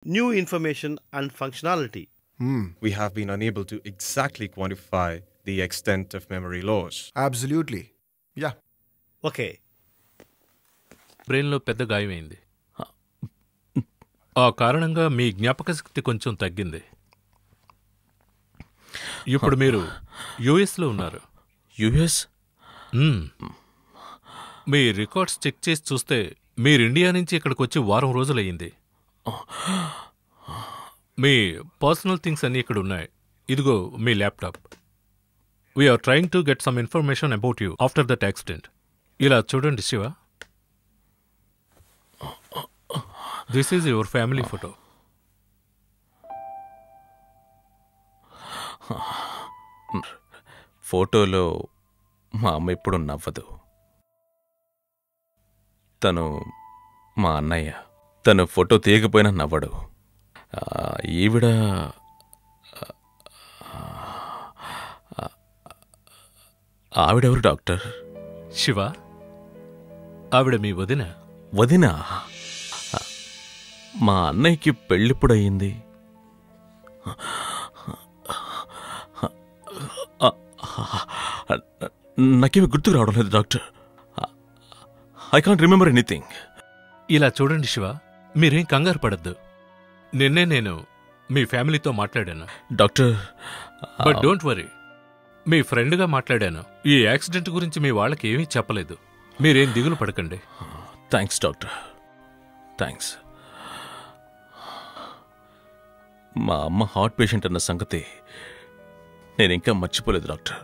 new information and functionality. We have been unable to exactly quantify the extent of memory loss. Absolutely. Yeah. Okay. బ్రెయిన్లో పెద్ద గాయమైంది. ఆ కారణంగా మీ జ్ఞాపకశక్తి కొంచెం తగ్గింది. ఇప్పుడు మీరు యుఎస్లో ఉన్నారు. యుఎస్? మీ రికార్డ్స్ చెక్ చేసి చూస్తే మీరు ఇండియా నుంచి ఇక్కడికి వచ్చి వారం రోజులయ్యింది. మీ పర్సనల్ థింగ్స్ అన్నీ ఇక్కడ ఉన్నాయి. ఇదిగో మీ laptop. We're trying to get some information about you after that accident. ఇలా చూడండి Shiva, this is your family photo. ఫోటోలో మా అమ్మ ఎప్పుడు నవ్వదు. తను మా అన్నయ్య. తను ఫోటో తీయకపోయినా నవ్వడు. ఈవిడ ఆవిడెవరు డాక్టర్? శివ, ఆవిడ మీ వదిన. వదినా? మా అన్నయ్యకి పెళ్ళిప్పుడయింది? నాకేమి గుర్తుకు రావడం లేదు doctor. I can't remember anything. ఇలా చూడండి శివ, మీరేం కంగారు పడద్దు. నిన్నే నేను మీ ఫ్యామిలీతో మాట్లాడాను డాక్టర్. బట్ డోంట్ వరీ, మీ ఫ్రెండ్గా మాట్లాడాను. ఈ యాక్సిడెంట్ గురించి మీ వాళ్ళకి ఏమీ చెప్పలేదు. మీరేం దిగులు పడకండి. Thanks doctor, thanks. మా అమ్మ హార్ట్ పేషెంట్ అన్న సంగతి నేనింకా మర్చిపోలేదు డాక్టర్.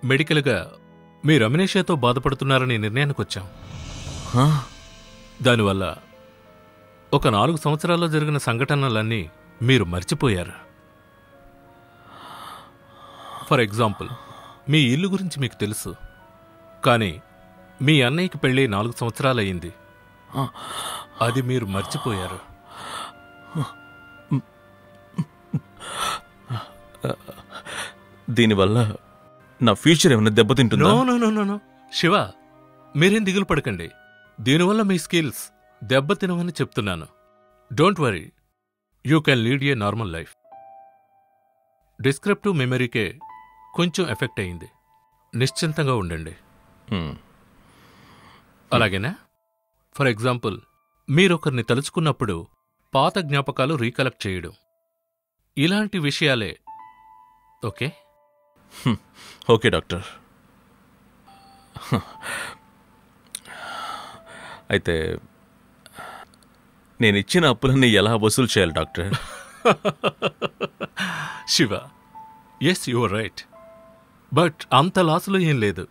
మెడికల్గా మీరు అమినేషియాతో బాధపడుతున్నారని నిర్ణయానికి వచ్చాం. దానివల్ల ఒక 4 సంవత్సరాల్లో జరిగిన సంఘటనలన్నీ మీరు మర్చిపోయారు. ఫర్ ఎగ్జాంపుల్, మీ ఇల్లు గురించి మీకు తెలుసు, కానీ మీ అన్నయ్యకి పెళ్ళి 4 సంవత్సరాలయ్యింది. అది మీరు మర్చిపోయారు. దీనివల్ల నా ఫ్యూచర్ ఏమైనా దెబ్బతింటుందా? నో శివ, మీరేం దిగులు పడకండి. దీనివల్ల మీ స్కిల్స్ దెబ్బతినవని చెప్తున్నాను. Don't worry, you can lead a normal life. Descriptive మెమరీకే కొంచెం ఎఫెక్ట్ అయింది. నిశ్చింతంగా ఉండండి. అలాగేనా? ఫర్ ఎగ్జాంపుల్, మీరొకరిని తలుచుకున్నప్పుడు పాత జ్ఞాపకాలు రీకలెక్ట్ చేయడం, ఇలాంటి విషయాలే. ఓకే? Okay doctor. అయితే నేనిచ్చిన అప్పులన్నీ ఎలా వసూలు చేయాలి doctor? Shiva, yes you are right. But అంత లాసులో ఏం లేదు.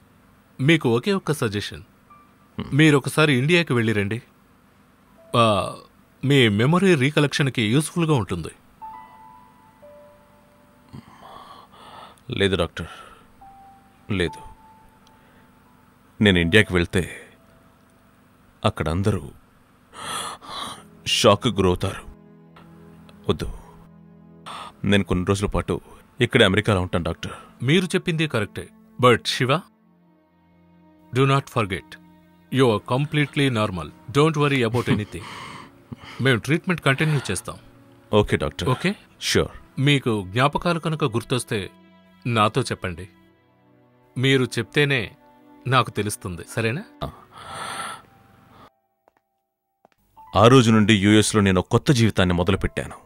మీకు ఒకే ఒక్క సజెషన్, మీరొకసారి ఇండియాకి వెళ్ళిరండి. మీ మెమరీ రీకలెక్షన్కి యూస్ఫుల్గా ఉంటుంది. లేదు డాక్టర్, లేదు. నేను ఇండియాకి వెళ్తే అక్కడ అందరూ షాక్ గురవుతారు. వద్దు, నేను కొన్ని రోజుల పాటు ఇక్కడే అమెరికాలో ఉంటాను డాక్టర్. మీరు చెప్పింది కరెక్టే. But Shiva, do not forget, you are completely normal. Don't worry about anything. మేము ట్రీట్మెంట్ కంటిన్యూ చేస్తాం. Okay doctor. Okay, sure. మీకు జ్ఞాపకాలు కనుక గుర్తొస్తే నాతో చెప్పండి. మీరు చెప్తేనే నాకు తెలుస్తుంది. సరేనా? ఆ రోజు నుండి యుఎస్లో నేను కొత్త జీవితాన్ని మొదలుపెట్టాను.